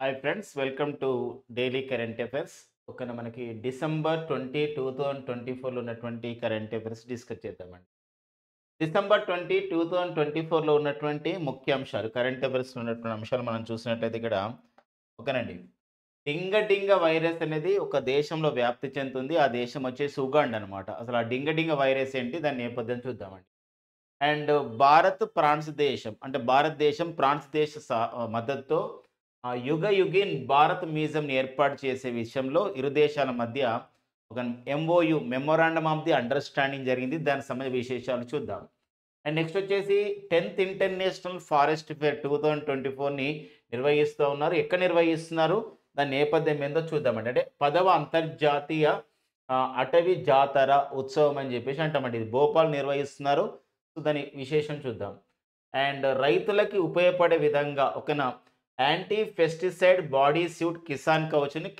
Hi friends, welcome to daily current affairs. ఓకేనా, మనకి December 20 2024లో ఉన్నటువంటి కరెంట్ అఫైర్స్ డిస్కస్ చేద్దామండి. డిసెంబర్ 20 2024లో ఉన్నటువంటి ముఖ్యాంశాలు, కరెంట్ అఫైర్స్లో ఉన్నటువంటి అంశాలు మనం చూసినట్లయితే ఇక్కడ ఓకేనండి. డింగ డింగ వైరస్ అనేది ఒక దేశంలో వ్యాప్తి చెందుతుంది. ఆ దేశం వచ్చేసి ఉగాండా అనమాట. అసలు ఆ డింగ డింగ వైరస్ ఏంటి, దాని నేపథ్యం చూద్దామండి. అండ్ భారత్ ఫ్రాన్స్ దేశం అంటే భారతదేశం ఫ్రాన్స్ దేశ మద్దతుతో యుగ యుగిన్ భారత్ మ్యూజియంని ఏర్పాటు చేసే విషయంలో ఇరు దేశాల మధ్య ఒక MoU memorandum of the understanding జరిగింది. దానికి సంబంధించిన విశేషాలు చూద్దాం. అండ్ నెక్స్ట్ వచ్చేసి 10th ఇంటర్నేషనల్ ఫారెస్ట్ ఫేర్ 2024ని నిర్వహిస్తూ ఉన్నారు. ఎక్కడ నిర్వహిస్తున్నారు, దాని నేపథ్యం ఏందో చూద్దామండి. అంటే 10వ అంతర్జాతీయ అటవీ జాతర ఉత్సవం అని చెప్పేసి అంటామండి. ఇది భోపాల్ నిర్వహిస్తున్నారు. సో దాని విశేషం చూద్దాం. అండ్ రైతులకి ఉపయోగపడే విధంగా ఒకన anti pesticide body suit Kisan కవచ్ని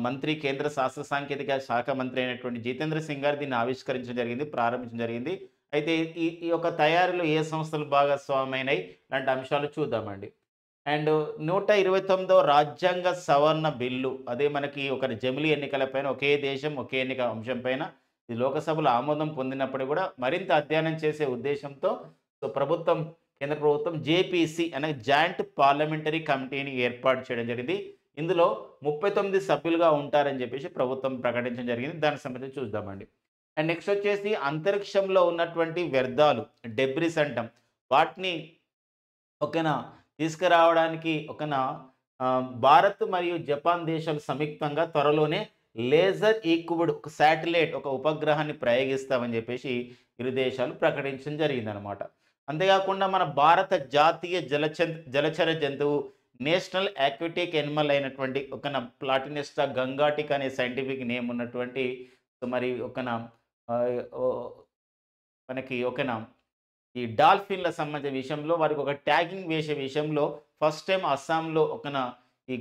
మంత్రి, కేంద్ర శాస్త్ర సాంకేతిక శాఖ మంత్రి అయినటువంటి జితేంద్ర సింగ్ గారు దీన్ని ఆవిష్కరించడం జరిగింది, ప్రారంభించడం జరిగింది. అయితే ఈ యొక్క తయారీలో ఏ సంస్థలు భాగస్వామైనాయి లాంటి అంశాలు చూద్దామండి. అండ్ 129వ రాజ్యాంగ సవరణ బిల్లు, అదే మనకి ఒక జమిలీ ఎన్నికలపైన ఒకే దేశం ఒకే ఎన్నిక అంశం పైన ఇది లోకసభలో ఆమోదం పొందినప్పుడు కూడా మరింత అధ్యయనం చేసే ఉద్దేశంతో కేంద్ర ప్రభుత్వం జేపీసీ అనే జాయింట్ పార్లమెంటరీ కమిటీని ఏర్పాటు చేయడం జరిగింది. ఇందులో 39 సభ్యులుగా ఉంటారని చెప్పేసి ప్రభుత్వం ప్రకటించడం జరిగింది. దానికి సంబంధించి చూద్దామండి. అండ్ నెక్స్ట్ వచ్చేసి అంతరిక్షంలో ఉన్నటువంటి వ్యర్థాలు, డెబ్రిస్ అంటాం, వాటిని ఓకేనా తీసుకురావడానికి భారత్ మరియు జపాన్ దేశాలు సంయుక్తంగా త్వరలోనే లేజర్ ఈక్విడ్ ఒక శాటిలైట్, ఒక ఉపగ్రహాన్ని ప్రయోగిస్తామని చెప్పేసి ఇరు దేశాలు ప్రకటించడం జరిగిందనమాట. అంతేకాకుండా మన భారత జాతీయ జలచర జంతువు నేషనల్ ఆక్వాటిక్ యానిమల్ అయినటువంటి ప్లాటినిస్టా గంగాటిక్ అనే సైంటిఫిక్ నేమ్ ఉన్నటువంటి మరి ఆ, ఓ, మనకి ఈ డాల్ఫిన్‌ల సంబంధించిన విషయంలో వారికి ఒక ట్యాగింగ్ వేసే విషయంలో ఫస్ట్ టైమ్ అస్సాంలో ఈ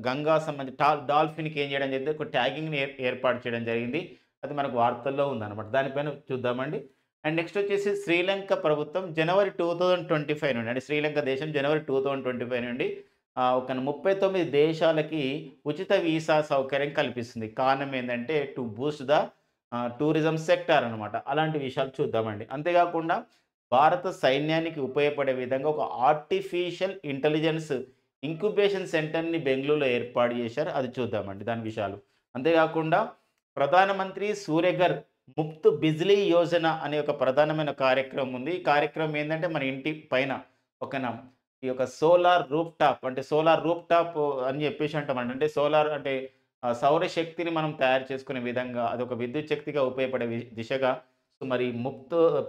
గంగా సంబంధించి డాల్ఫిన్‌కి ఏం చేయడం జరిగింది, ఒక ట్యాగింగ్‌ని ఏర్పాటు చేయడం జరిగింది. అది మనకు వార్తల్లో ఉందన్నమాట. దానిపైన చూద్దామండి. అండ్ నెక్స్ట్ వచ్చేసి శ్రీలంక ప్రభుత్వం జనవరి 2025 నుండి, అంటే శ్రీలంక దేశం జనవరి 2025 నుండి 39 దేశాలకి ఉచిత వీసా సౌకర్యం కల్పిస్తుంది. కారణం ఏందంటే to Boost the tourism sector అనమాట. అలాంటి విషయాలు చూద్దామండి. అంతేకాకుండా భారత సైన్యానికి ఉపయోగపడే విధంగా ఒక ఆర్టిఫిషియల్ ఇంటెలిజెన్స్ ఇంక్యుబేషన్ సెంటర్‌ని బెంగుళూరులో ఏర్పాటు చేశారు. అది చూద్దామండి దాని విషయాలు. అంతేకాకుండా ప్రధానమంత్రి సూర్యఘర్ ముఫ్త్ బిజ్లీ యోజన అనే ఒక ప్రధానమైన కార్యక్రమం ఉంది. ఈ కార్యక్రమం ఏందంటే మన ఇంటి పైన ఒకన ఈ యొక్క సోలార్ రూఫ్‌టాప్, అంటే సోలార్ రూఫ్‌టాప్ అని చెప్పేసి అంటామండి. అంటే సోలార్ అంటే సౌర శక్తిని మనం తయారు చేసుకునే విధంగా అదొక విద్యుత్ శక్తిగా ఉపయోగపడే దిశగా సో మరి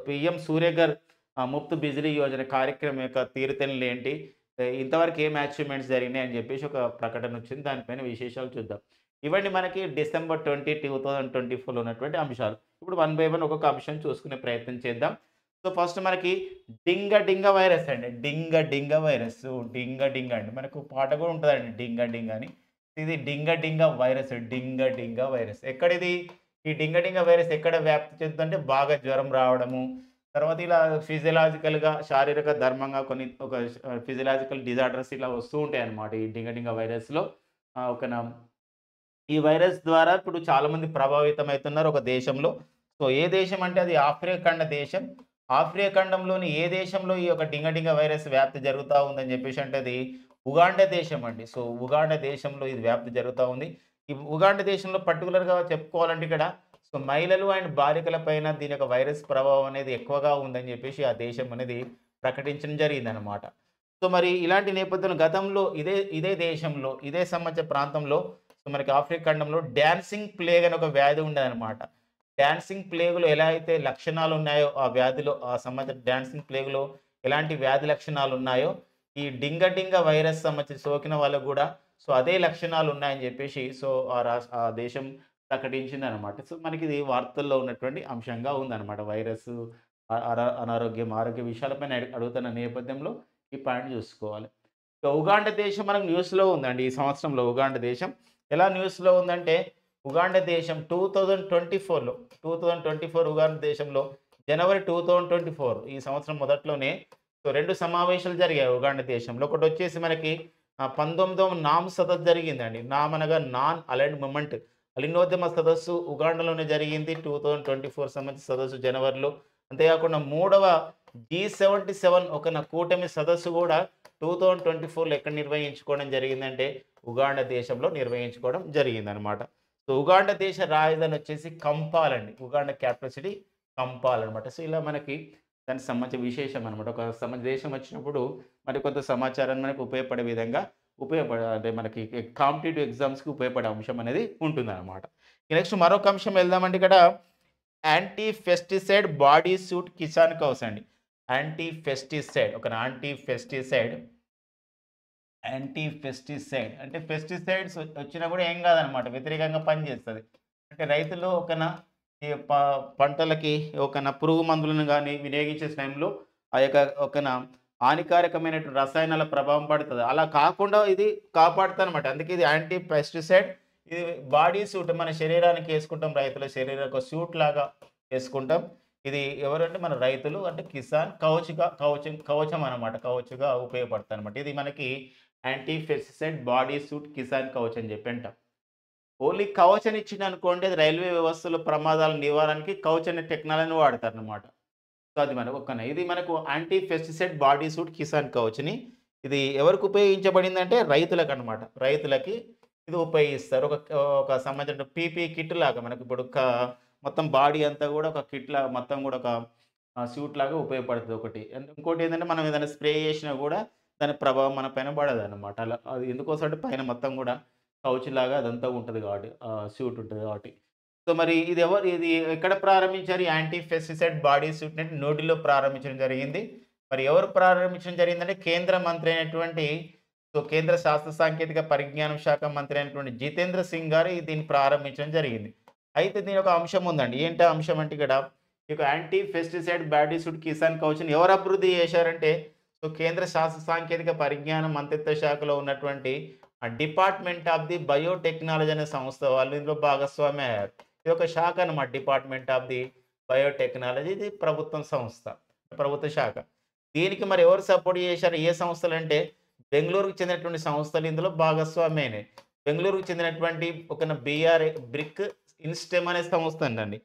పీఎం సూర్యఘర్ ముఫ్త్ బిజిలీ యోజన కార్యక్రమం యొక్క తీరుతెన్నులు ఏంటి, ఇంతవరకు ఏం అచీవ్‌మెంట్స్ జరిగినాయి అని చెప్పేసి ఒక ప్రకటన వచ్చింది. దానిపైన విశేషాలు చూద్దాం. ఇవన్నీ మనకి డిసెంబర్ 20, 2024లో ఉన్నటువంటి అంశాలు. ఇప్పుడు వన్ బై వన్ ఒక్కొక్క అంశం చూసుకునే ప్రయత్నం చేద్దాం. సో ఫస్ట్ మనకి డింగ డింగ వైరస్ అండి. డింగ డింగ వైరస్, డింగ డింగ అండి. మనకు పాట కూడా ఉంటదండి డింగ డింగ అని. ఇది డింగ డింగ వైరస్, డింగ డింగ వైరస్. ఎక్కడిది? ఈ డింగ డింగ వైరస్ ఎక్కడ వ్యాప్తి చెందుతుందంటే బాగా జ్వరం రావడము, తర్వాత ఇలా ఫిజియలాజికల్‌గా శారీరక ధర్మంగా కొన్ని ఫిజియలాజికల్ డిజార్డర్స్ ఇలా వస్తూ ఉంటాయన్నమాట ఈ డింగ డింగ వైరస్‌లో. ఆహ్, ఒకన ఈ వైరస్ ద్వారా ఇప్పుడు చాలామంది ప్రభావితమవుతున్నారు ఒక దేశంలో. సో, ఏ దేశం అంటే అది ఆఫ్రికా ఖండ దేశం. ఆఫ్రికా ఖండంలోని ఏ దేశంలో ఈ యొక్క డింగ డింగ వైరస్ వ్యాప్తి జరుగుతా ఉందని చెప్పేసి అంటే అది ఉగాండా దేశం అండి. సో, ఉగాండా దేశంలో ఇది వ్యాప్తి జరుగుతా ఉంది. ఈ ఉగాండా దేశంలో పర్టిక్యులర్‌గా చెప్పుకోవాలంటే ఇక్కడ సో, మహిళలు అండ్ బాలికల పైన దీని యొక్క వైరస్ ప్రభావం అనేది ఎక్కువగా ఉందని చెప్పేసి ఆ దేశం అనేది ప్రకటించడం జరిగిందనమాట. సో, మరి ఇలాంటి నేపథ్యంలో గతంలో ఇదే దేశంలో, ఇదే సంబంధించిన ప్రాంతంలో సో, మనకి ఆఫ్రికా ఖండంలో డాన్సింగ్ ప్లేగ్ అని ఒక వ్యాధి ఉండేదనమాట. డాన్సింగ్ ప్లేగ్‌లో ఎలా అయితే లక్షణాలున్నాయో ఆ వ్యాధిలో, ఆ సంబంధిత డాన్సింగ్ ప్లేగ్‌లో ఎలాంటి వ్యాధి లక్షణాలున్నాయో, ఈ డింగ డింగ వైరస్ సంబంధించి సోకిన వాళ్ళకి గూడా సో, అదే లక్షణాలున్నాయని జెప్పేసి సో, ఆ దేశం ప్రకటించిందనమాట. సో, మనకిది వార్తల్లో ఉన్నటువంటి అంశంగా ఉందనమాట. వైరస్సు అనారోగ్యం, ఆరోగ్య విషయాలపైన అడుగుతున్న నేపథ్యంలో ఈ పాయింట్ జూసుకోవాలి. ఇక ఉగాండా దేశం మనకు న్యూస్‌లో ఉందండి. ఈ సంవత్సరంలో ఉగాండా దేశం ఎలా న్యూస్‌లో ఉందంటే, ఉగాండా దేశం 2024 ఉగాండా దేశంలో జనవరి 2024 ఈ సంవత్సరం మొదట్లోనే సో 2 సమావేశాలు జరిగాయి ఉగాండా దేశంలో. ఒకటొచ్చేసి మనకి 19వ నామ్ సదస్సు జరిగిందండి. నామ్ అనగా నాన్ అలైన్డ్ మూవ్‌మెంట్ అలీనోద్యమ సదస్సు ఉగాండాలోనే జరిగింది. 2024 సంబంధించిన సదస్సు జనవరిలో. అంతేకాకుండా మూడవ G77 కూటమి సదస్సు కూడా 2024లో ఎక్కడ నిర్వహించుకోవడం జరిగిందంటే ఉగాండా దేశంలో నిర్వహించుకోవడం జరిగిందనమాట. సో ఉగాండా దేశ రాజధాని వచ్చేసి కంపాల్ అండి. ఉగాండా క్యాపిటల్ సిటీ కంపాల్ అనమాట. సో ఇలా మనకి దానికి సంబంధించిన విశేషం అనమాట. ఒక దేశం వచ్చినప్పుడు మరి కొంత సమాచారాన్ని మనకు ఉపయోగపడే విధంగా అంటే మనకి కాంపిటీటివ్ ఎగ్జామ్స్‌కి ఉపయోగపడే అంశం అనేది ఉంటుందన్నమాట. నెక్స్ట్ మరొక అంశం వెళ్దామండి. ఇక్కడ anti pesticide body suit Kisan couch అండి. యాంటీ పెస్టిసైడ్ అంటే పెస్టిసైడ్స్ వచ్చినా కూడా ఏం కాదనమాట. వ్యతిరేకంగా పనిచేస్తది. అంటే రైతులు ఈ పంటలకి పురుగు మందులను గాని వినియోగించే సమయంలో ఆ యొక్క హానికారకమైనటువంటి రసాయనాల ప్రభావం పడుతది. అలా కాకుండా ఇది కాపాడుతదనమాట. అందుకే ఇది యాంటీ పెస్టిసైడ్. ఇది బాడీ సూట్ మన శరీరానికి యేసుకుంటాం. రైతుల శరీరానికి ఒక సూట్ లాగా యేసుకుంటాం. ఇది ఎవరంటే మన రైతులు అంటే కిసాన్ కవచం అనమాట. కవచ్‌గా ఉపయోగపడతదనమాట. ఇది మనకి anti pesticide body suit Kisan Kavach అని చెప్పి అంటాం. ఓన్లీ కవచ్ అని ఇచ్చిండనుకోండి అది రైల్వే వ్యవస్థలో ప్రమాదాల నివారణకి కవచ్ అనే టెక్నాలజీని వాడతారనమాట. సో అది ఇది మనకు anti pesticide body suit Kisan కవచ్‌ని ఇది ఎవరికి ఉపయోగించబడిందంటే రైతులకనమాట. రైతులకి ఇది ఉపయోగిస్తారు. ఒక సంబంధించిన పీపీ కిట్ లాగా మనకి ఇప్పుడు మొత్తం బాడీ అంతా కూడా ఒక కిట్ లాగా మొత్తం కూడా ఒక సూట్ లాగా ఉపయోగపడుతది ఒకటి. ఇంకోటి ఏంటంటే మనం ఏదైనా స్ప్రే చేసినా కూడా దాని ప్రభావం మన పైన పడదనమాట. అలా అది ఎందుకోసం అంటే పైన మొత్తం కూడా కౌచ్ లాగా అదంతా ఉంటది కాబట్టి సూట్ ఉంటది కాబట్టి. సో మరి ఇది ఎక్కడ ప్రారంభించారు? యాంటీ పెస్టిసైడ్ బాడీ సూట్‌ని న్యూఢిల్లీలో ప్రారంభించడం జరిగింది. మరి ఎవరు ప్రారంభించడం జరిగిందంటే కేంద్ర మంత్రి అయినటువంటి కేంద్ర శాస్త్ర సాంకేతిక పరిజ్ఞానం శాఖ మంత్రి అయినటువంటి జితేంద్ర సింగ్ గారు దీన్ని ప్రారంభించడం జరిగింది. అయితే దీని ఒక అంశం ఉందండి. ఏంటి ఆ అంశం అంటే ఇక్కడ ఈ anti pesticide body suit Kisan కవచ్‌ని ఎవరు అభివృద్ధి చేశారంటే కేంద్ర శాస్త్ర సాంకేతిక పరిజ్ఞానం మంత్రిత్వ శాఖలో ఉన్నటువంటి డిపార్ట్మెంట్ ఆఫ్ ది బయోటెక్నాలజీ అనే సంస్థ వాళ్ళు ఇందులో భాగస్వామి అయ్యారు. ఇది ఒక శాఖ అన్నమాట. డిపార్ట్మెంట్ ఆఫ్ ది బయోటెక్నాలజీ ఇది ప్రభుత్వ శాఖ. దీనికి మరి ఎవరు సపోర్ట్ చేశారు? ఏ సంస్థలంటే బెంగుళూరుకు చెందినటువంటి సంస్థలు ఇందులో భాగస్వామి అయినాయి. బెంగుళూరుకు చెందినటువంటి బ్రిక్ ఇన్స్టెమ్ అనే సంస్థ ఉందండి.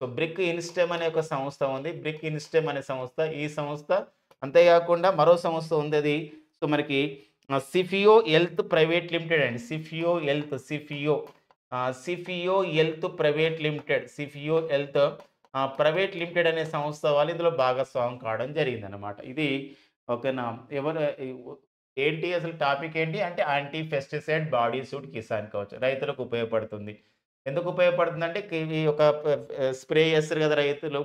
సో బ్రిక్ ఇన్స్టెమ్ అనే ఒక సంస్థ ఉంది. బ్రిక్ ఇన్స్టెమ్ అనే సంస్థ ఈ సంస్థ అంతేకాకుండా మరో సంస్థ ఉంది. అది మనకి సిఫియో హెల్త్ ప్రైవేట్ లిమిటెడ్ అండి. సిఫియో హెల్త్ ప్రైవేట్ లిమిటెడ్ అనే సంస్థ వాళ్ళు ఇందులో భాగస్వామ్యం కావడం జరిగిందనమాట. ఇది ఏంటి అసలు టాపిక్ ఏంటి అంటే anti pesticide body suit Kisan Kavach రైతులకు ఉపయోగపడుతుంది. ఎందుకు ఉపయోగపడుతుందంటే ఈ స్ప్రే చేస్తారు కదా రైతులు.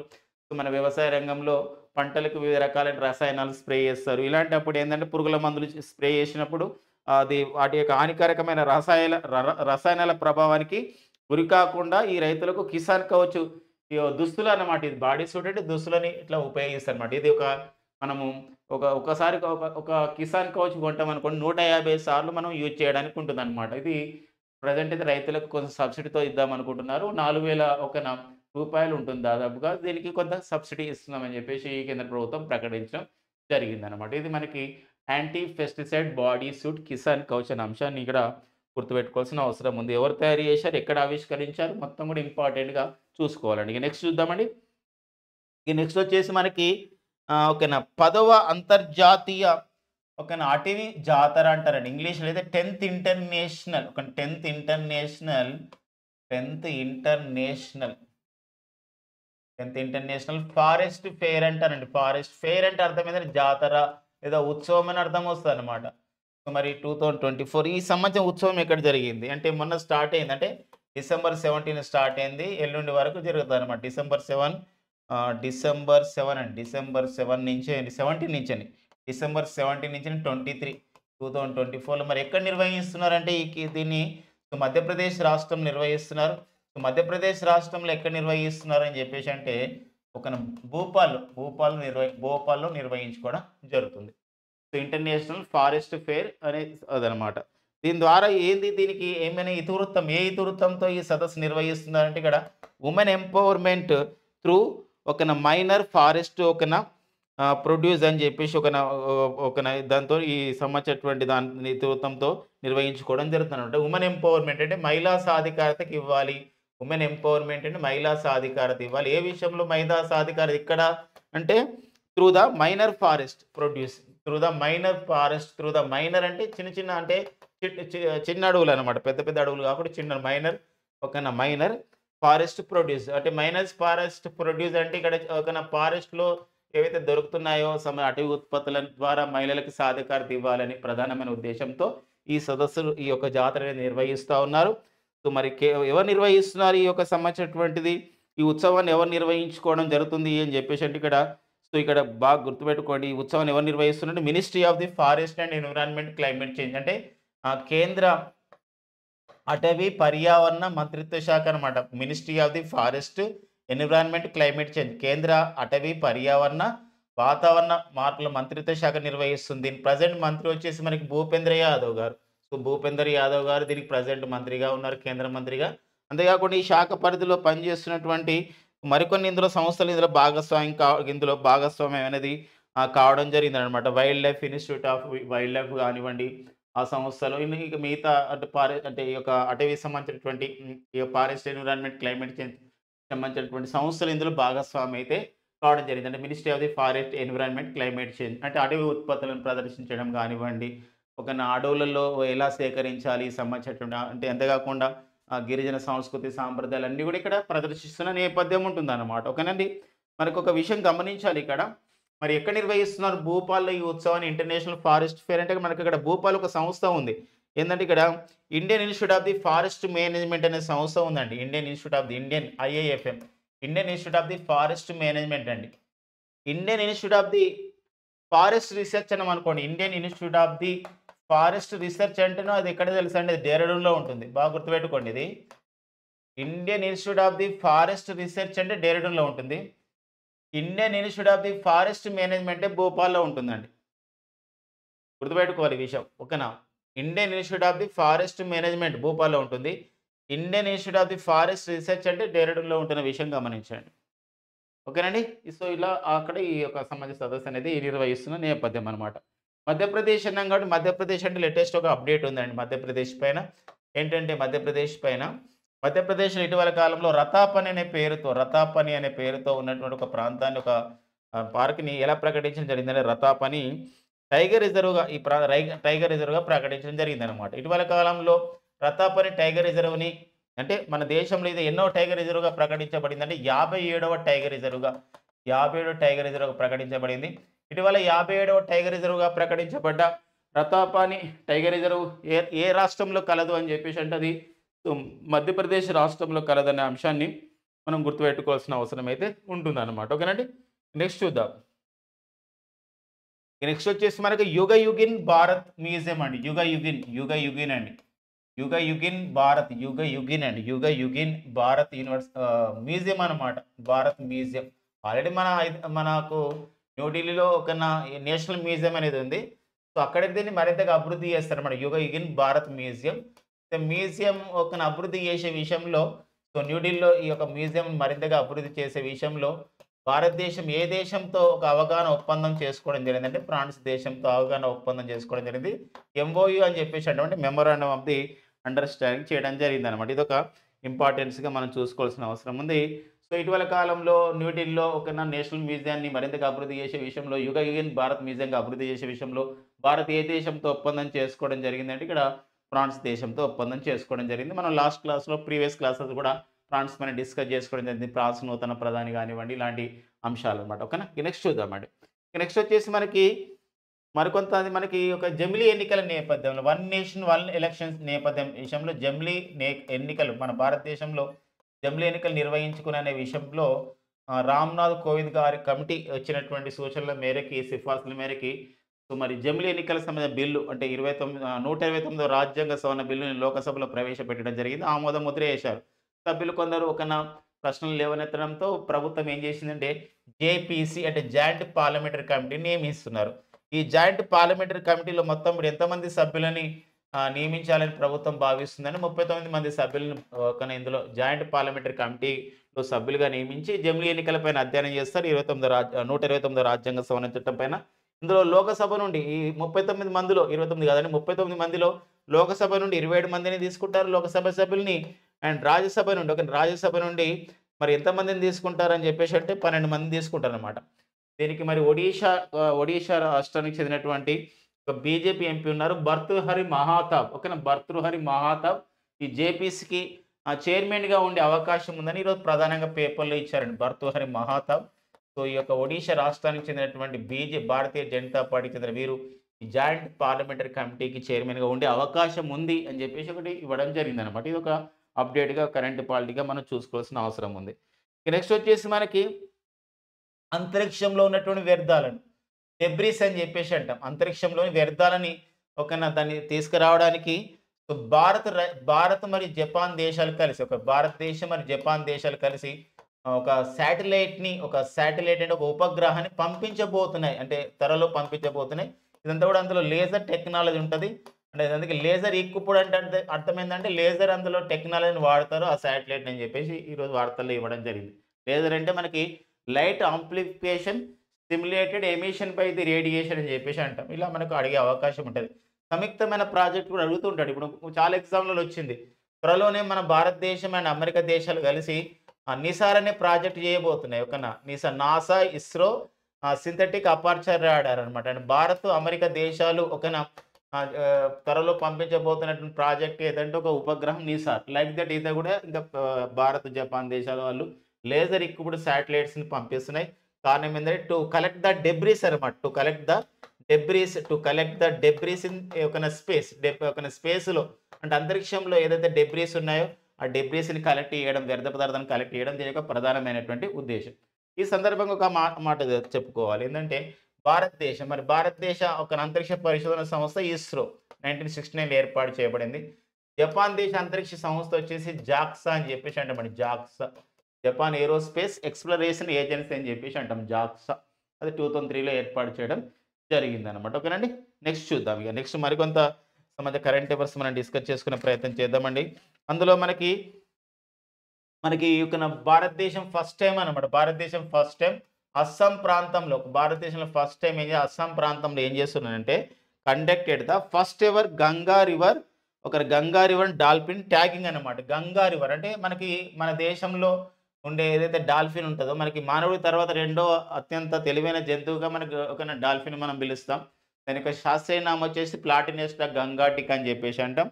మన వ్యవసాయ రంగంలో పంటలకు వివిధ రకాలైన రసాయనాలు స్ప్రే చేస్తారు. ఇలాంటప్పుడు ఏంటంటే పురుగుల మందులు స్ప్రే చేసినప్పుడు అది వాటి యొక్క హానికారకమైన రసాయనాల ప్రభావానికి గురి కాకుండా ఈ రైతులకు కిసాన్ కవచ్ దుస్తులు అన్నమాట. ఇది బాడీ సూట్ అంటే దుస్తులని ఇట్లా ఉపయోగిస్తారు అన్నమాట. ఇది మనము ఒకసారి ఒక కిసాన్ కవచ్ కొంటాం అనుకోండి 150 సార్లు మనం యూజ్ చేయడానికి ఉంటుందన్నమాట. ఇది ప్రెజెంట్ అయితే రైతులకు కొంచెం సబ్సిడీతో ఇద్దాం అనుకుంటున్నారు. 4000 రూపాయలు ఉంటుంది దాదాపుగా. దీనికి కొంత సబ్సిడీ ఇస్తున్నామని చెప్పేసి కేంద్ర ప్రభుత్వం ప్రకటించడం జరిగిందనమాట. ఇది మనకి anti pesticide body suit Kisan Kavach అనే అంశాన్ని ఇక్కడ గుర్తుపెట్టుకోవాల్సిన అవసరం ఉంది. ఎవరు తయారు చేశారు? ఎక్కడ ఆవిష్కరించారు? మొత్తం కూడా ఇంపార్టెంట్‌గా చూసుకోవాలండి. ఇక నెక్స్ట్ చూద్దామండి. ఇక నెక్స్ట్ వచ్చేసి మనకి 10వ అంతర్జాతీయ అటవీ జాతర అంటారండి. ఇంగ్లీష్‌లో అయితే 10th ఇంటర్నేషనల్ ఫారెస్ట్ ఫెయిర్ అంటారండి. ఫారెస్ట్ ఫెయిర్ అంటే అర్థం ఏంటంటే జాతర లేదా ఉత్సవం అని అర్థం వస్తదనమాట. మరి 2024 ఈ సంవత్సరం ఉత్సవం ఎక్కడ జరిగింది అంటే మొన్న స్టార్ట్ అయింది. అంటే డిసెంబర్ 17 స్టార్ట్ అయింది. ఎల్లుండి వరకు జరుగుతదనమాట. డిసెంబర్ 7 నుంచి 17 నుంచండి. డిసెంబర్ 17 నుంచి 23 2024లో మరి ఎక్కడ నిర్వహిస్తున్నారంటే దీన్ని మధ్యప్రదేశ్ రాష్ట్రం నిర్వహిస్తున్నారు. మధ్యప్రదేశ్ రాష్ట్రంలో ఎక్కడ నిర్వహిస్తున్నారని చెప్పేసి అంటే భోపాల్లో నిర్వహించుకోవడం జరుగుతుంది. సో ఇంటర్నేషనల్ ఫారెస్ట్ ఫెయిర్ అదనమాట. దీని ద్వారా దీనికి ఏమైనా ఇతివృత్తంతో ఈ సదస్సు నిర్వహిస్తున్నారంటే ఇక్కడ women empowerment through minor forest produce అని చెప్పేసి దాంతో ఈ సంబంధించినటువంటి దాని నేతృత్వంతో నిర్వహించుకోవడం జరుగుతుందనమాట. ఉమెన్ ఎంపవర్‌మెంట్ అంటే మహిళా సాధికారతకి ఇవ్వాలి. ఉమెన్ ఎంపవర్‌మెంట్ అంటే మహిళా సాధికారత ఇవ్వాలి. ఏ విషయంలో మహిళా సాధికారత ఇక్కడ అంటే through the minor forest produce. Through the minor అంటే చిన్న చిన్న అంటే చిన్న అడవులనమాట. పెద్ద పెద్ద అడవులు కాకుండా చిన్న మైనర్ ఫారెస్ట్ ప్రొడ్యూస్ అంటే ఫారెస్ట్ ప్రొడ్యూస్ అంటే ఇక్కడ ఫారెస్ట్‌లో ఏవైతే దొరుకుతున్నాయో అటవీ ఉత్పత్తుల ద్వారా మహిళలకు సాధికారత ఇవ్వాలని ప్రధానమైన ఉద్దేశ్యంతో ఈ సదస్సులు ఈ యొక్క జాతరని నిర్వహిస్తా ఉన్నారు. సో, మరి ఎవరు నిర్వహిస్తున్నారు ఈ యొక్క సంబంధించినటువంటిది? ఈ ఉత్సవాన్ని ఎవరు నిర్వహించుకోవడం జరుగుతుంది అని చెప్పేసి అంటే ఇక్కడ బాగా గుర్తుపెట్టుకోండి. ఈ ఉత్సవాన్ని ఎవరు నిర్వహిస్తున్నారంటే ministry of the forest and environment climate change అంటే కేంద్ర అటవీ పర్యావరణ మంత్రిత్వ శాఖ అనమాట. Ministry of the forest environment climate change కేంద్ర అటవీ పర్యావరణ వాతావరణ మార్పుల మంత్రిత్వ శాఖ నిర్వహిస్తుంది. దీని ప్రజెంట్ మంత్రి వచ్చేసి మనకి భూపేంద్ర యాదవ్ గారు. సో, భూపేంద్ర యాదవ్ గారు దీనికి ప్రజెంట్ మంత్రిగా ఉన్నారు, కేంద్ర మంత్రిగా. అంతేకాకుండా ఈ శాఖ పరిధిలో పనిచేస్తున్నటువంటి మరికొన్ని ఇందులో భాగస్వామ్యం అనేది కావడం జరిగిందనమాట. Wild life institute of wild life కానివ్వండి, ఆ సంస్థలు ఇక మిగతా అంటే ఈ యొక్క అటవీ సంబంధించినటువంటి ఈ ఫారెస్ట్ ఎన్విరాన్మెంట్ క్లైమేట్ చేంజ్ సంబంధించినటువంటి సంస్థలు ఇందులో భాగస్వామి అయితే కావడం జరిగింది. అంటే ministry of the forest environment climate change అంటే అటవీ ఉత్పత్తులను ప్రదర్శించడం కానివ్వండి, అడవులలో ఎలా సేకరించాలి సంబంధించినటువంటి అంటే అంతేకాకుండా గిరిజన సంస్కృతి సాంప్రదాయాలు అన్నీ కూడా ఇక్కడ ప్రదర్శిస్తున్న నేపథ్యం ఉంటుందన్నమాట. ఓకేనండి. మనకొక విషయం గమనించాలి ఇక్కడ. మరి ఎక్కడ నిర్వహిస్తున్నారు భూపాల్‌లో ఈ ఉత్సవాన్ని? ఇంటర్నేషనల్ ఫారెస్ట్ ఫెయిర్ అంటే మనకి ఇక్కడ భూపాల్ ఒక సంస్థ ఉంది. ఏందంటే ఇక్కడ Indian institute of the forest management అనే సంస్థ ఉందండి. IIFM Indian institute of the forest management అండి. Indian institute of the forest research అనుకోండి. Indian institute of the forest research అంటేనో అది ఎక్కడ తెలుసండి? అది డెహ్రాడూన్‌లో ఉంటుంది. బాగా గుర్తుపెట్టుకోండి ఇది. Indian institute of the forest research అంటే డెహ్రాడూన్‌లో ఉంటుంది. Indian institute of the forest management భోపాల్‌లో ఉంటుందండి. గుర్తుపెట్టుకోవాలి ఈ విషయం. ఓకేనా? Indian institute of the forest management భోపాల్‌లో ఉంటుంది. Indian institute of the forest research అంటే డెహ్రాడూన్‌లో ఉంటున్న విషయం గమనించండి. ఓకేనండి. సో, ఇలా అక్కడ ఈ యొక్క సంబంధిత సదస్సు అనేది నిర్వహిస్తున్న నేపథ్యం అనమాట. మధ్యప్రదేశ్ అన్నాం కాబట్టి మధ్యప్రదేశ్ అంటే లేటెస్ట్ ఒక అప్డేట్ ఉందండి మధ్యప్రదేశ్ పైన. ఏంటంటే మధ్యప్రదేశ్‌లో ఇటీవల కాలంలో రతాపని అనే పేరుతో ఉన్నటువంటి ఒక ప్రాంతాన్ని పార్క్‌ని ఎలా ప్రకటించడం జరిగిందంటే రతాపని టైగర్ రిజర్వ్‌గా ప్రకటించడం జరిగిందనమాట. ఇటీవల కాలంలో రతాపని టైగర్ రిజర్వ్‌ని అంటే మన దేశంలో ఇది ఎన్నో టైగర్ రిజర్వ్‌గా ప్రకటించబడిందంటే 57వ టైగర్ రిజర్వ్‌గా ప్రకటించబడింది. ఇటీవల 57వ టైగర్ రిజర్వ్‌గా ప్రకటించబడ్డ రతాపాని టైగర్ రిజర్వ్ ఏ రాష్ట్రంలో కలదు అని చెప్పేసి అంటే అది మధ్యప్రదేశ్ రాష్ట్రంలో కలదనే అంశాన్ని మనం గుర్తుపెట్టుకోవాల్సిన అవసరం అయితే ఉంటుందన్నమాట. ఓకేనండి. నెక్స్ట్ చూద్దాం. నెక్స్ట్ వచ్చేసి మనకి యుగయుగిన్ భారత్ మ్యూజియం అండి. యుగయుగిన్ అండి. యుగయుగిన్ భారత్ మ్యూజియం అనమాట. భారత్ మ్యూజియం ఆల్రెడీ మనకు న్యూఢిల్లీలో ఒక నేషనల్ మ్యూజియం అనేది ఉంది. సో, అక్కడ దీన్ని మరింతగా అభివృద్ధి చేస్తారన్నమాట. యుగయుగిన్ భారత్ మ్యూజియం అభివృద్ధి చేసే విషయంలో న్యూఢిల్లీలో ఈ యొక్క మ్యూజియం మరింతగా అభివృద్ధి చేసే విషయంలో భారతదేశం ఏ దేశంతో ఒక అవగాహన ఒప్పందం చేసుకోవడం జరిగిందంటే ఫ్రాన్స్ దేశంతో అవగాహన ఒప్పందం చేసుకోవడం జరిగింది. ఎంఓయూ అని చెప్పేసి అంటే మెమోరాండం ఆఫ్ ది అండర్‌స్టాండింగ్ చేయడం జరిగిందనమాట. ఇదొక ఇంపార్టెన్స్‌గా మనం చూసుకోవాల్సిన అవసరం ఉంది. సో, ఇటీవల కాలంలో న్యూఢిల్లీలో నేషనల్ మ్యూజియాన్ని మరింతగా అభివృద్ధి చేసే విషయంలో యుగయుగిన్ భారత్ మ్యూజియంగా అభివృద్ధి చేసే విషయంలో భారత్ ఏ దేశంతో ఒప్పందం చేసుకోవడం జరిగిందంటే ఇక్కడ ఫ్రాన్స్ దేశంతో ఒప్పందం చేసుకోవడం జరిగింది. మనం లాస్ట్ క్లాస్‌లో ప్రీవియస్ క్లాసెస్ కూడా ఫ్రాన్స్ పైన డిస్కస్ చేసుకోవడం జరిగింది. ఫ్రాన్స్ నూతన ప్రధాని కానివ్వండి ఇలాంటి అంశాలన్నమాట. ఓకేనా? నెక్స్ట్ చూద్దామండి. నెక్స్ట్ వచ్చేసి మనకి ఒక జమిలీ ఎన్నికల నేపథ్యంలో వన్ నేషన్ వన్ ఎలక్షన్స్ నేపథ్యం విషయంలో ఎన్నికలు మన భారతదేశంలో జమిలీ ఎన్నికలు నిర్వహించుకునే విషయంలో రామ్‌నాథ్ కోవింద్ గారి కమిటీ వచ్చినటువంటి సూచనల మేరకి సిఫార్సుల మేరకి మరి జమిలీ ఎన్నికల సంబంధించిన బిల్లు అంటే 129వ రాజ్యాంగ సవరణ బిల్లుని లోకసభలో ప్రవేశపెట్టడం జరిగింది. ఆమోద ముద్ర వేశారు. సభ్యులు కొందరు ప్రశ్నలు లేవనెత్తడంతో ప్రభుత్వం ఏం చేసిందంటే జేపీసీ అంటే జాయింట్ పార్లమెంటరీ కమిటీని నియమిస్తున్నారు. ఈ జాయింట్ పార్లమెంటరీ కమిటీలో మొత్తం ఎంతమంది సభ్యులని నియమించాలని ప్రభుత్వం భావిస్తుందని 39 మంది సభ్యులను ఇందులో జాయింట్ పార్లమెంటరీ కమిటీలో సభ్యులుగా నియమించి జమిలీ ఎన్నికలపైన అధ్యయనం చేస్తారు. 129 రాజ్యాంగ సవరణ చట్టం పైన. ఇందులో లోకసభ నుండి ఈ 39 మందిలో 29 కాదండి 39 మందిలో లోకసభ నుండి 27 మందిని తీసుకుంటారు లోకసభ సభ్యుల్ని. అండ్ రాజ్యసభ నుండి మరి ఎంతమందిని తీసుకుంటారని చెప్పేసి అంటే 12 మందిని తీసుకుంటారనమాట. దీనికి మరి ఒడిషా రాష్ట్రానికి చెందినటువంటి ఒక బీజేపీ ఎంపీ ఉన్నారు భర్తృహరి మహాతాబ్. ఓకేనా, భర్తృహరి మహాతాబ్ ఈ జేపీసీకి చైర్మన్గా ఉండే అవకాశం ఉందని ఈరోజు ప్రధానంగా పేపర్లో ఇచ్చారండి భర్తృహరి మహాతాబ్. సో ఈ యొక్క ఒడిషా రాష్ట్రానికి చెందినటువంటి భారతీయ జనతా పార్టీకి చెందిన వీరు ఈ జాయింట్ పార్లమెంటరీ కమిటీకి చైర్మన్గా ఉండే అవకాశం ఉంది అని చెప్పేసి ఒకటి ఇవ్వడం జరిగిందనమాట. ఇది ఒక అప్డేట్గా కరెంట్ పాలిటీగా మనం చూసుకోవాల్సిన అవసరం ఉంది. నెక్స్ట్ వచ్చేసి మనకి అంతరిక్షంలో ఉన్నటువంటి వ్యర్థాలను డెబ్రిస్ అని చెప్పేసి అంటాం. అంతరిక్షంలోని వ్యర్థాలని దాన్ని తీసుకురావడానికి భారత్ మరియు జపాన్ దేశాలు కలిసి భారతదేశం మరియు జపాన్ దేశాలు కలిసి ఒక శాటిలైట్ అంటే ఒక ఉపగ్రహాన్ని పంపించబోతున్నాయి. అంటే త్వరలో పంపించబోతున్నాయి. ఇదంతా కూడా అందులో లేజర్ టెక్నాలజీ ఉంటుంది. అంటే అందుకే లేజర్ ఈక్విప్డ్ అంటే అర్థం ఏంటంటే లేజర్ అందులో టెక్నాలజీని వాడతారు ఆ శాటిలైట్ అని చెప్పేసి ఈరోజు వార్తల్లో ఇవ్వడం జరిగింది. లేజర్ అంటే మనకి light amplification stimulated emission by the radiation అని చెప్పేసి అంటాం. ఇలా మనకు అడిగే అవకాశం ఉంటుంది. సంయుక్తమైన ప్రాజెక్ట్ కూడా అడుగుతుంటాడు. ఇప్పుడు చాలా ఎగ్జామ్లలో వచ్చింది. త్వరలోనే మన భారతదేశం అండ్ అమెరికా దేశాలు కలిసి నిసార్ అనే ప్రాజెక్ట్ చేయబోతున్నాయి. NASA ISRO synthetic aperture radar అనమాట. అండ్ భారత్ అమెరికా దేశాలు త్వరలో పంపించబోతున్నటువంటి ప్రాజెక్ట్ ఏదంటే ఒక ఉపగ్రహం నిసార్. లైక్ దట్ ఇది కూడా ఇంకా భారత్ జపాన్ దేశాల వాళ్ళు లేజర్ ఈక్విప్డ్ శాటిలైట్స్ని పంపిస్తున్నాయి. కారణం ఏంటంటే టు కలెక్ట్ ద డెబ్రీస్ అనమాట. To collect the debris in స్పేస్లో అంటే అంతరిక్షంలో ఏదైతే డెబ్రీస్ ఉన్నాయో ఆ డెబ్రీస్ని కలెక్ట్ చేయడం, వ్యర్థ పదార్థాన్ని కలెక్ట్ చేయడం దీని యొక్క ప్రధానమైనటువంటి ఉద్దేశం. ఈ సందర్భంగా ఒక మాట చెప్పుకోవాలి ఏంటంటే భారతదేశ ఒక అంతరిక్ష పరిశోధన సంస్థ ఇస్రో 1969 ఏర్పాటు చేయబడింది. జపాన్ దేశ అంతరిక్ష సంస్థ వచ్చేసి జాక్సా అని చెప్పేసి అంటామండి. JAXA Japan aerospace exploration agency అని చెప్పేసి అంటాం. జాక్సా అది 2003లో ఏర్పాటు చేయడం జరిగిందనమాట. ఓకేనండి, నెక్స్ట్ చూద్దాం. ఇక నెక్స్ట్ మరికొంత కరెంట్ అఫైర్స్ మనం డిస్కస్ చేసుకునే ప్రయత్నం చేద్దామండి. అందులో మనకి భారతదేశం ఫస్ట్ టైం అనమాట. భారతదేశం ఫస్ట్ టైం అస్సాం ప్రాంతంలో అస్సాం ప్రాంతంలో ఏం చేస్తున్నారంటే conducted the first ever Ganga river dolphin tagging అనమాట. గంగా రివర్ అంటే మన దేశంలో ఉండే ఏదైతే డాల్ఫిన్ ఉంటుందో మనకి మానవుడి తర్వాత రెండో అత్యంత తెలివైన జంతువుగా మనకు డాల్ఫిన్ మనం పిలుస్తాం. దాని యొక్క శాస్త్రీయ నామం వచ్చేసి ప్లాటినెస్టా గంగాటిక్ అని చెప్పేసి అంటాం.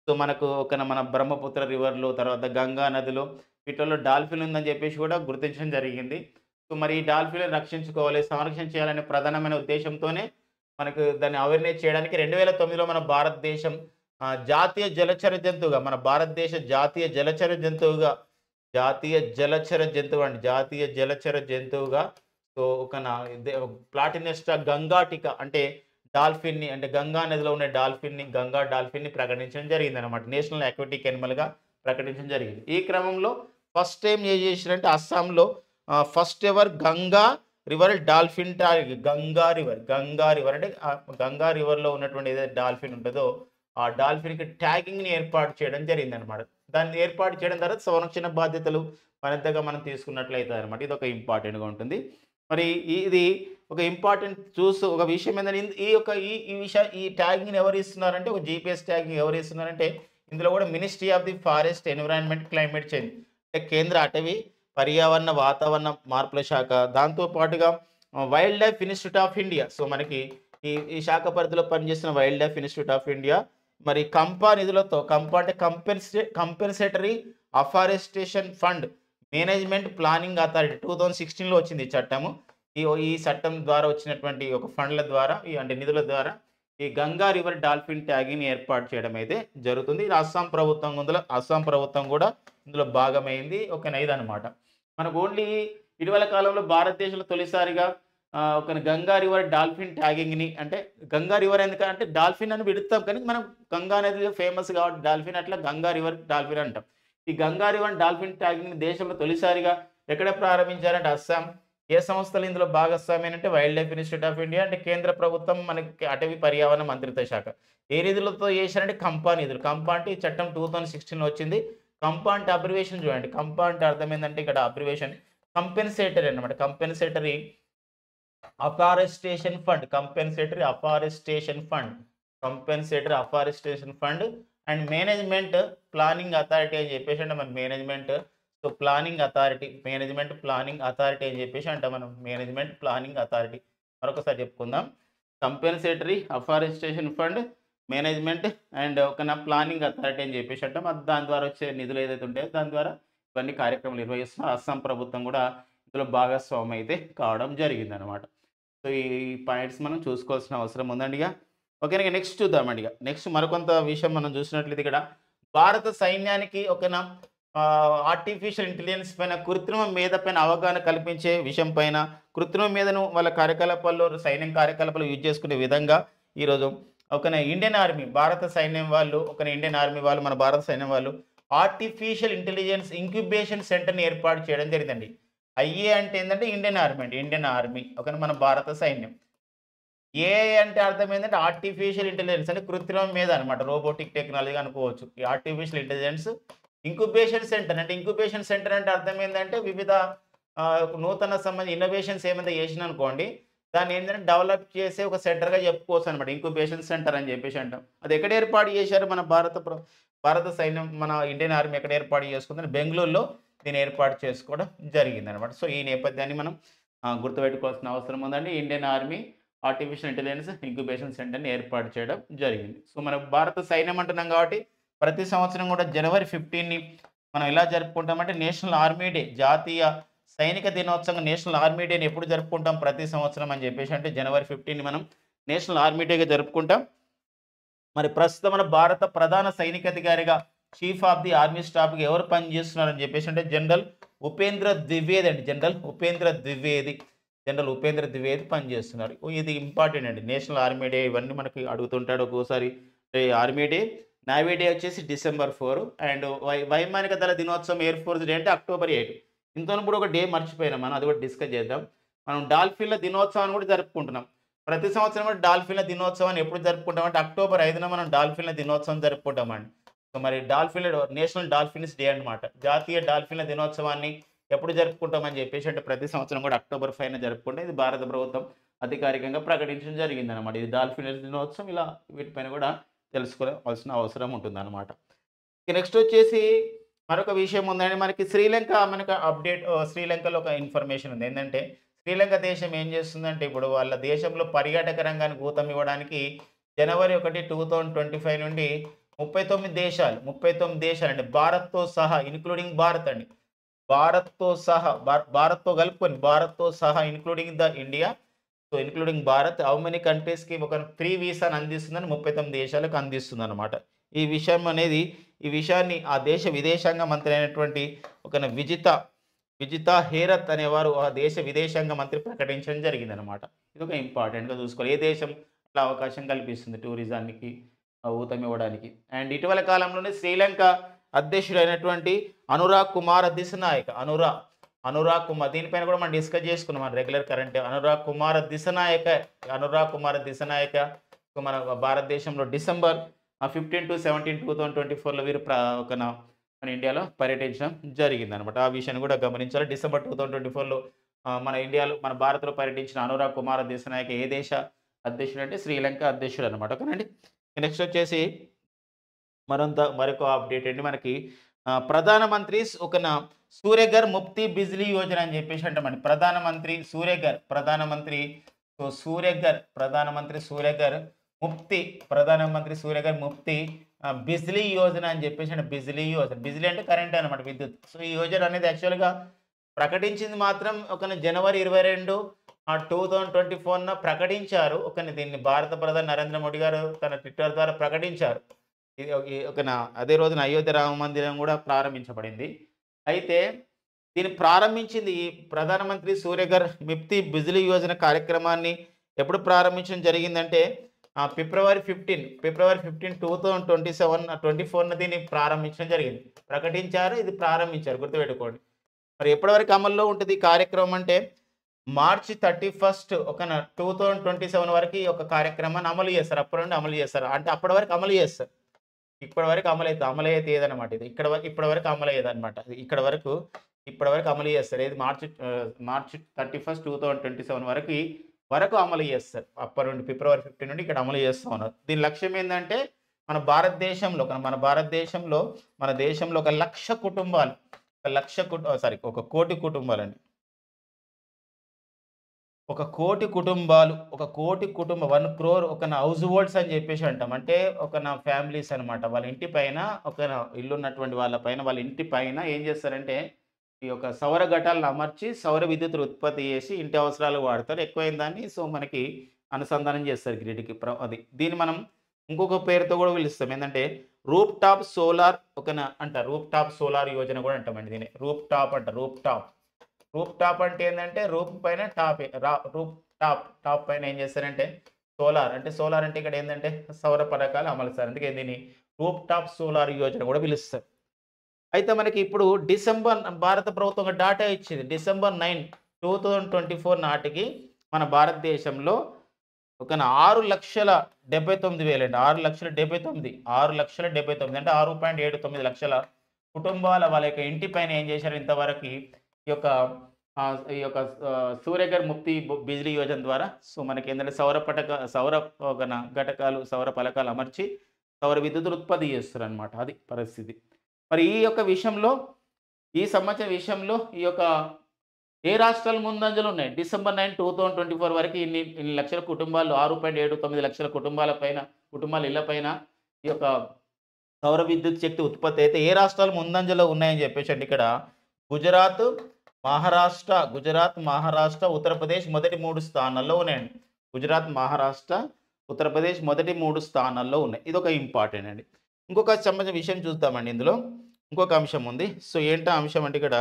సో మనకు మన బ్రహ్మపుత్ర రివర్లో తర్వాత గంగా నదిలో వీటిలో డాల్ఫిన్ ఉందని చెప్పేసి కూడా గుర్తించడం జరిగింది. సో మరి ఈ డాల్ఫిన్ రక్షించుకోవాలి, సంరక్షణ చేయాలనే ప్రధానమైన ఉద్దేశంతోనే మనకు దాన్ని అవేర్నెస్ చేయడానికి 2009లో మన భారతదేశం జాతీయ జలచర జంతువుగా సో ప్లాటినెస్టా గంగాటికా అంటే డాల్ఫిన్ని అంటే గంగా నదిలో ఉన్న గంగా డాల్ఫిన్ని ప్రకటించడం జరిగింది అనమాట. నేషనల్ అక్వాటిక్ యానిమల్గా ప్రకటించడం జరిగింది. ఈ క్రమంలో ఫస్ట్ టైం ఏం చేసిరంటే అస్సాంలో first ever Ganga river dolphin Ganga river అంటే గంగా రివర్లో ఉన్నటువంటి ఏదైతే డాల్ఫిన్ ఉంటుందో ఆ డాల్ఫిన్కి ట్యాగింగ్ని ఏర్పాటు చేయడం జరిగింది అనమాట. దాన్ని ఏర్పాటు చేయడం ద్వారా సంరక్షణ బాధ్యతలు మరింతగా మనం తీసుకున్నట్లయితే అనమాట. ఇది ఒక ఇంపార్టెంట్గా ఉంటుంది. మరి ఇది ఒక ఇంపార్టెంట్ ఒక విషయం ఏంటంటే ఈ ట్యాగింగ్ని ఎవరు ఇస్తున్నారంటే ఒక జీపీఎస్ ట్యాగింగ్ ఎవరు ఇస్తున్నారంటే ఇందులో కూడా ministry of the forest environment climate change అంటే కేంద్ర అటవీ పర్యావరణ వాతావరణ మార్పుల శాఖ, దాంతోపాటుగా wildlife institute of India. So మనకి ఈ శాఖ పరిధిలో పనిచేస్తున్న wildlife institute of India మరి కంపా నిధులతో అంటే compensatory afforestation fund management planning authority 2016లో వచ్చింది ఈ చట్టము. ఈ చట్టం ద్వారా వచ్చినటువంటి ఒక ఫండ్ల ద్వారా అంటే నిధుల ద్వారా ఈ గంగా రివర్ డాల్ఫిన్ ట్యాగింగ్ని ఏర్పాటు చేయడం అయితే జరుగుతుంది. ఇది అస్సాం ప్రభుత్వం కూడా ఇందులో భాగమైంది. ఒక ఇదనమాట మనకు ఓన్లీ ఇటీవల కాలంలో భారతదేశంలో తొలిసారిగా గంగా రివర్ డాల్ఫిన్ ట్యాగింగ్ని అంటే గంగా రివర్ ఎందుకంటే డాల్ఫిన్ అని విడుతాం కానీ మనం గంగా నది ఫేమస్ కాబట్టి డాల్ఫిన్ అట్లా గంగా రివర్ డాల్ఫిన్ అంటాం. ఈ గంగా రివర్ డాల్ఫిన్ ట్యాగింగ్ని దేశంలో తొలిసారిగా ఎక్కడ ప్రారంభించారంటే అస్సాం, ఏ సంస్థలు ఇందులో భాగస్వామ్యం అంటే wild life institute of India అంటే కేంద్ర ప్రభుత్వం మనకి అటవీ పర్యావరణ మంత్రిత్వ శాఖ. ఏ నిధులతో చేశారంటే కంపా నిధులు. కంపా అంటే ఈ చట్టం 2016లో వచ్చింది. కంపా అంటే అబ్రివేషన్ చూడండి. కంపా అంటే అర్థం ఏందంటే ఇక్కడ అబ్రివేషన్ కంపెన్సేటరీ అన్నమాట. Compensatory afforestation fund. Compensatory afforestation fund. Compensatory afforestation fund and management planning authority అని చెప్పేసి అంటే మన management planning authority. Management planning authority అని చెప్పేసి అంటాం మనం. Management planning authority. మరొకసారి చెప్పుకుందాం. Compensatory afforestation fund, management and ఒక ప్లానింగ్ అథారిటీ అని చెప్పేసి అంటాం. దాని ద్వారా వచ్చే నిధులు ఏదైతే ఉంటాయో దాని ద్వారా ఇవన్నీ కార్యక్రమాలు నిర్వహిస్తున్న అస్సాం ప్రభుత్వం కూడా ఇందులో భాగస్వామ్యం అయితే కావడం జరిగిందనమాట. సో ఈ పాయింట్స్ మనం చూసుకోవాల్సిన అవసరం ఉందండి. ఇక ఓకేనా. నెక్స్ట్ చూద్దామండి. ఇక నెక్స్ట్ మరికొంత విషయం మనం చూసినట్లయితే ఇక్కడ భారత సైన్యానికి ఒక ఆర్టిఫిషియల్ ఇంటెలిజెన్స్ పైన, కృత్రిమ మేధ పైన అవగాహన కల్పించే విషయం పైన, కృత్రిమ మేధను వాళ్ళ కార్యకలాపాల్లో సైన్యం కార్యకలాపాలు యూజ్ చేసుకునే విధంగా ఈరోజు ఒక ఇండియన్ ఆర్మీ, భారత సైన్యం వాళ్ళు, ఇండియన్ ఆర్మీ వాళ్ళు, మన భారత సైన్యం వాళ్ళు ఆర్టిఫిషియల్ ఇంటెలిజెన్స్ ఇంక్యుబేషన్ సెంటర్ని ఏర్పాటు చేయడం జరిగిందండి. ఐఏ అంటే ఏంటంటే ఇండియన్ ఆర్మీ అండి. ఇండియన్ ఆర్మీ మన భారత సైన్యం. ఏఐ అంటే అర్థం ఏంటంటే ఆర్టిఫిషియల్ ఇంటెలిజెన్స్ అంటే కృత్రిమ మీద అనమాట. రోబోటిక్ టెక్నాలజీ అనుకోవచ్చు. ఈ ఆర్టిఫిషియల్ ఇంటెలిజెన్స్ ఇంక్యుబేషన్ సెంటర్ అంటే, ఇంక్యుబేషన్ సెంటర్ అంటే అర్థం ఏంటంటే వివిధ నూతన సంబంధించిన ఇన్నోవేషన్స్ ఏమైనా చేసిన అనుకోండి, దాన్ని ఏంటంటే డెవలప్ చేసే ఒక సెంటర్గా చెప్పుకోవచ్చు అనమాట. ఇంక్యుబేషన్ సెంటర్ అని చెప్పేసి అంటాం. అది ఎక్కడ ఏర్పాటు చేశారు మన భారత సైన్యం, మన ఇండియన్ ఆర్మీ ఎక్కడ ఏర్పాటు చేసుకుందని బెంగళూరులో దీన్ని ఏర్పాటు చేసుకోవడం జరిగిందనమాట. సో ఈ నేపథ్యాన్ని మనం గుర్తుపెట్టుకోవాల్సిన అవసరం ఉందండి. Indian army artificial intelligence incubation సెంటర్ని ఏర్పాటు చేయడం జరిగింది. సో మన భారత సైన్యం అంటున్నాం కాబట్టి ప్రతి సంవత్సరం కూడా జనవరి 15ని మనం ఎలా జరుపుకుంటామంటే నేషనల్ ఆర్మీ డే, జాతీయ సైనిక దినోత్సవం. నేషనల్ ఆర్మీ డేని ఎప్పుడు జరుపుకుంటాం? ప్రతి సంవత్సరం అని చెప్పేసి అంటే జనవరి 15ని మనం నేషనల్ ఆర్మీ డేగా జరుపుకుంటాం. మరి ప్రస్తుతం మన భారత ప్రధాన సైనికాధికారిగా చీఫ్ ఆఫ్ ది ఆర్మీ స్టాఫ్కి ఎవరు పనిచేస్తున్నారని చెప్పేసి అంటే జనరల్ ఉపేంద్ర ద్వివేది అండి. జనరల్ ఉపేంద్ర ద్వివేది పనిచేస్తున్నారు. ఇది ఇంపార్టెంట్ అండి. నేషనల్ ఆర్మీ డే ఇవన్నీ మనకి అడుగుతుంటాడు ఒక్కోసారి. ఆర్మీ డే, నేవీ డే వచ్చేసి December 4 అండ్ వైమానిక దళ దినోత్సవం ఎయిర్ ఫోర్స్ డే అంటే October 8. ఇంతలో ఒక డే మర్చిపోయినాం మనం, అది కూడా డిస్కస్ చేద్దాం. మనం డాల్ఫిన్ల దినోత్సవాన్ని కూడా జరుపుకుంటున్నాం. ప్రతి సంవత్సరం కూడా డాల్ఫిన్ల దినోత్సవాన్ని ఎప్పుడు జరుపుకుంటాం అంటే October 5న మనం డాల్ఫిన్ల దినోత్సవం జరుపుకుంటామండి. సో మరి నేషనల్ డాల్ఫిన్స్ డే అనమాట. జాతీయ డాల్ఫిన్ల దినోత్సవాన్ని ఎప్పుడు జరుపుకుంటామని చెప్పేసి అంటే ప్రతి సంవత్సరం కూడా October 5న జరుపుకుంటే ఇది భారత ప్రభుత్వం అధికారికంగా ప్రకటించడం జరిగిందనమాట. ఇది డాల్ఫిన్ల దినోత్సవం. ఇలా వీటిపైన కూడా తెలుసుకోవాల్సిన అవసరం ఉంటుందన్నమాట. నెక్స్ట్ వచ్చేసి మరొక విషయం ఉందండి. మనకి శ్రీలంక అప్డేట్. శ్రీలంకలో ఒక ఇన్ఫర్మేషన్ ఉంది. ఏంటంటే శ్రీలంక దేశం ఏం చేస్తుందంటే ఇప్పుడు వాళ్ళ దేశంలో పర్యాటక రంగానికి ఊతం ఇవ్వడానికి జనవరి 1, 2025 నుండి 39 దేశాలు అండి, భారత్తో సహా ఇంక్లూడింగ్ భారత్ అండి, భారత్తో కలుపుకొని, భారత్తో సహా including the India, so including Bharat how many కంట్రీస్కి ఒక ఫ్రీ వీసాను అందిస్తుందని 39 దేశాలకు అందిస్తుంది అనమాట. ఈ విషయాన్ని ఆ దేశ విదేశాంగ మంత్రి అయినటువంటి విజితా హేరత్ అనేవారు ఆ దేశ విదేశాంగ మంత్రి ప్రకటించడం జరిగిందనమాట. ఇది ఒక ఇంపార్టెంట్గా చూసుకోవాలి. ఏ దేశం అట్లా అవకాశం కల్పిస్తుంది టూరిజానికి ఊతం ఇవ్వడానికి. అండ్ ఇటీవల కాలంలోనే శ్రీలంక అధ్యక్షుడైనటువంటి అనురాగ్ కుమార్ దీనిపైన కూడా మనం డిస్కస్ చేసుకున్నాం మన రెగ్యులర్ కరెంట్. అనురాగ్ కుమార్ దిశనాయక మన భారతదేశంలో December 15 to 17, 2024లో వీరు మన ఇండియాలో పర్యటించడం జరిగిందనమాట. ఆ విషయాన్ని కూడా గమనించాలి. December 2024లో మన భారత్లో పర్యటించిన అనురాగ్ కుమార్ దిశనాయక ఏ దేశ అధ్యక్షుడు అంటే శ్రీలంక అధ్యక్షుడు అనమాట. ఓకేనండి. నెక్స్ట్ వచ్చేసి మరొక అప్డేట్ అండి. మనకి ప్రధానమంత్రి సూర్యఘర్ ముఫ్తీ బిజ్లీ యోజన అని చెప్పేసి అంటామండి. ప్రధానమంత్రి సూర్యఘర్ ముఫ్తీ బిజ్లీ యోజన అని చెప్పేసి అంటే బిజ్లీ అంటే కరెంట్ అనమాట, విద్యుత్. సో ఈ యోజన అనేది యాక్చువల్గా ప్రకటించింది మాత్రం జనవరి 22, 2024 ప్రకటించారు. దీన్ని భారత ప్రధాని నరేంద్ర మోడీ గారు తన ట్విట్టర్ ద్వారా ప్రకటించారు. ఇది అదే రోజున అయోధ్య రామ మందిరం కూడా ప్రారంభించబడింది. అయితే దీన్ని ప్రారంభించింది ప్రధానమంత్రి సూర్యఘర్ ముఫ్తీ బిజ్లీ యోజన కార్యక్రమాన్ని ఎప్పుడు ప్రారంభించడం జరిగిందంటే February 15, 2024 దీన్ని ప్రారంభించడం జరిగింది. ప్రకటించారు, ఇది ప్రారంభించారు, గుర్తుపెట్టుకోండి. మరి ఎప్పటివరకు అమల్లో ఉంటుంది ఈ కార్యక్రమం అంటే మార్చి 31 2027 వరకు ఈ యొక్క కార్యక్రమాన్ని అమలు చేస్తారు. అప్పటి నుండి అమలు చేస్తారు. అంటే అప్పటి వరకు అమలు చేస్తారు. ఇప్పటి వరకు అమలయ్యే తేదనమాట ఇది. ఇప్పటి వరకు అమలయ్యేదనమాట. ఇప్పటి వరకు అమలు చేస్తారు. ఏది మార్చి 31 2027 వరకు అమలు చేస్తారు. అప్పటి నుండి ఫిబ్రవరి 15 నుండి ఇక్కడ అమలు చేస్తా ఉన్నారు. దీని లక్ష్యం ఏందంటే మన భారతదేశంలో మన దేశంలో 1,00,000 కుటుంబాలు, 1 కోటి కుటుంబాలండి. 1,00,00,000 కుటుంబాలు, 1,00,00,000 కుటుంబం 1 క్రోర్ హౌస్ హోల్డ్స్ అని చెప్పేసి అంటాం. అంటే ఫ్యామిలీస్ అనమాట. వాళ్ళ ఇంటి పైన ఇల్లున్నటువంటి వాళ్ళ పైన, వాళ్ళ ఇంటి పైన ఏం చేస్తారంటే, ఈ యొక్క సౌర ఘటాలను అమర్చి సౌర విద్యుత్ ఉత్పత్తి చేసి ఇంటి అవసరాలకు వాడతారు. ఎక్కువైన దాన్ని మనకి అనుసంధానం చేస్తారు గ్రిడ్‌కి. దీన్ని మనం ఇంకొక పేరుతో కూడా పిలుస్తాం. ఏందంటే roof top solar roof top solar Yojana కూడా అంటామండి దీన్ని. రూఫ్ టాప్ అంట. రూఫ్ టాప్ అంటే ఏందంటే రూఫ్ పైన రూఫ్ టాప్ పైన ఏం చేస్తారంటే సోలార్ అంటే ఇక్కడ ఏందంటే సౌర పథకాలు అమలుస్తారు. అందుకే దీన్ని రూఫ్ టాప్ సోలార్ యోజన కూడా పిలుస్తారు. అయితే మనకి ఇప్పుడు భారత ప్రభుత్వం ఒక డాటా ఇచ్చింది. డిసెంబర్ 9, 2024 నాటికి మన భారతదేశంలో 6,79,000 అండి. 6,79,000 అంటే 6.79 లక్షల కుటుంబాల వాళ్ళ యొక్క ఇంటి పైన ఏం చేశారు ఇంతవరకు ఈ యొక్క సూర్యఘర్ ముఫ్తీ బిజ్లీ యోజన ద్వారా. మనకేంటంటే సౌర పలకాలు అమర్చి సౌర విద్యుత్ ఉత్పత్తి చేస్తారనమాట. అది పరిస్థితి. మరి ఈ సంవత్సరం విషయంలో ఏ రాష్ట్రాలు ముందంజలో ఉన్నాయి? డిసెంబర్ 9, 2024 వరకు ఇన్ని లక్షల కుటుంబాలు, 6.79 లక్షల కుటుంబాల ఇళ్ల పైన ఈ యొక్క సౌర విద్యుత్ శక్తి ఉత్పత్తి అయితే ఏ రాష్ట్రాలు ముందంజలో ఉన్నాయని చెప్పేసి అంటే ఇక్కడ గుజరాత్, మహారాష్ట్ర, ఉత్తరప్రదేశ్ మొదటి 3 స్థానాల్లో ఉన్నాయండి. గుజరాత్, మహారాష్ట్ర, ఉత్తరప్రదేశ్ మొదటి 3 స్థానాల్లో ఉన్నాయి. ఇదొక ఇంపార్టెంట్ అండి. ఇంకొక సంబంధించిన విషయం చూద్దామండి. ఇందులో ఇంకొక అంశం ఉంది. ఏంటా అంశం అంటే ఇక్కడ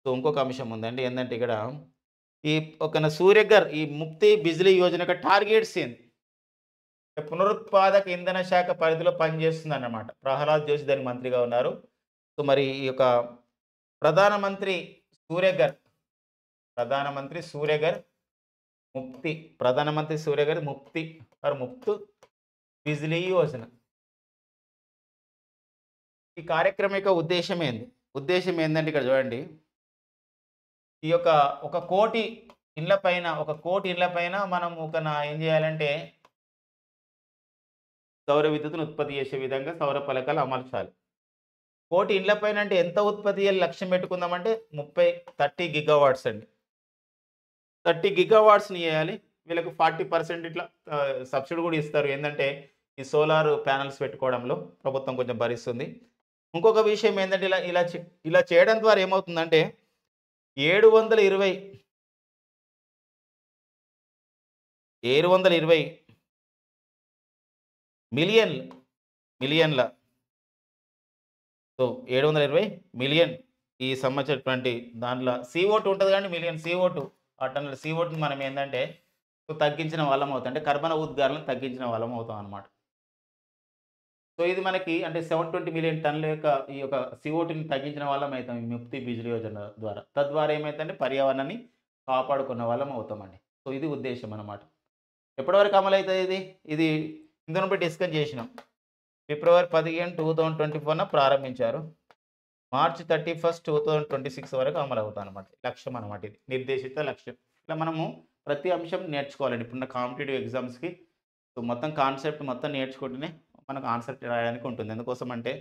ఇంకొక అంశం ఉందండి. ఏంటంటే ఇక్కడ ఈ సూర్యఘర్ ఈ ముఫ్తీ బిజ్లీ యోజన యొక్క టార్గెట్స్ ఏంది? పునరుత్పాదక ఇంధన శాఖ పరిధిలో పనిచేస్తుంది అన్నమాట. ప్రహ్లాద్ జోషి దానికి మంత్రిగా ఉన్నారు. మరి ఈ యొక్క ప్రధానమంత్రి సూర్యఘర్ ముఫ్త్ బిజ్లీ యోజన. ఈ కార్యక్రమం యొక్క ఉద్దేశం ఏందంటే ఇక్కడ చూడండి. ఈ యొక్క 1 కోటి ఇళ్ల పైన మనం ఏం చేయాలంటే సౌర విద్యుత్తును ఉత్పత్తి చేసే విధంగా సౌర పలకలు అమర్చాలి. 1 కోటి ఇళ్ల పైన అంటే ఎంత ఉత్పత్తి చేయాలి లక్ష్యం పెట్టుకుందామంటే 30 గిగావాట్స్ అండి. 30 గిగావాట్స్ని చేయాలి. వీళ్ళకు 40% ఇట్లా సబ్సిడీ కూడా ఇస్తారు. ఏంటంటే ఈ సోలార్ ప్యానల్స్ పెట్టుకోవడంలో ప్రభుత్వం కొంచెం భరిస్తుంది. ఇంకొక విషయం ఏంటంటే ఇలా చేయడం ద్వారా ఏమవుతుందంటే 720 మిలియన్ల 720 మిలియన్ ఈ సంబంధించినటువంటి దాంట్లో CO2 ఉంటుంది కానీ మిలియన్ CO2 ఆ టన్నుల CO2ని మనం ఏంటంటే తగ్గించిన వాళ్ళం అవుతాం. అంటే కర్బన ఉద్గారాలను తగ్గించిన వాళ్ళం అవుతాం అనమాట. ఇది మనకి అంటే 720 మిలియన్ టన్నుల ఈ యొక్క CO2ని తగ్గించిన వాళ్ళం అవుతాం ఈ ముఫ్తీ బిజ్లీ యోజన ద్వారా. తద్వారా ఏమైతుందంటే పర్యావరణాన్ని కాపాడుకున్న వాళ్ళం అవుతామండి. ఇది ఉద్దేశం అన్నమాట. ఎప్పటివరకు అమలవుతుంది ఇది ఇందులో డిస్కస్ చేసినాం. ఫిబ్రవరి 15, 2024 ప్రారంభించారు. మార్చి 31, 2026 వరకు అమలు అవుతుంది అనమాట. లక్ష్యం అనమాట. ఇది నిర్దేశిత లక్ష్యం. ఇలా మనము ప్రతి అంశం నేర్చుకోవాలండి. ఇప్పుడున్న కాంపిటేటివ్ ఎగ్జామ్స్కి మొత్తం కాన్సెప్ట్ నేర్చుకుంటేనే మనకు ఆన్సర్ రాయడానికి ఉంటుంది. ఎందుకోసం అంటే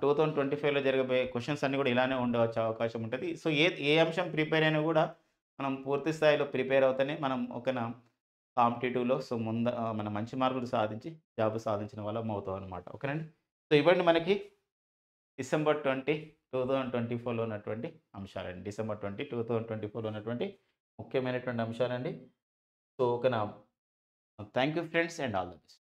2025లో జరగబోయే క్వశ్చన్స్ అన్నీ కూడా ఇలానే ఉండవచ్చు అవకాశం ఉంటుంది. ఏ అంశం ప్రిపేర్ అయినా కూడా మనం పూర్తి స్థాయిలో ప్రిపేర్ అవుతేనే మనం కాంపిటేటివ్లో మనం మంచి మార్కులు సాధించి జాబ్ సాధించిన వాళ్ళం అవుతాం అనమాట. ఓకేనండి. ఇవ్వండి మనకి డిసెంబర్ 20, 2024లో ఉన్నటువంటి అంశాలండి. డిసెంబర్ 20, 2024లో ఉన్నటువంటి ముఖ్యమైనటువంటి అంశాలండి. ఓకేనా. Thank you friends and all the best.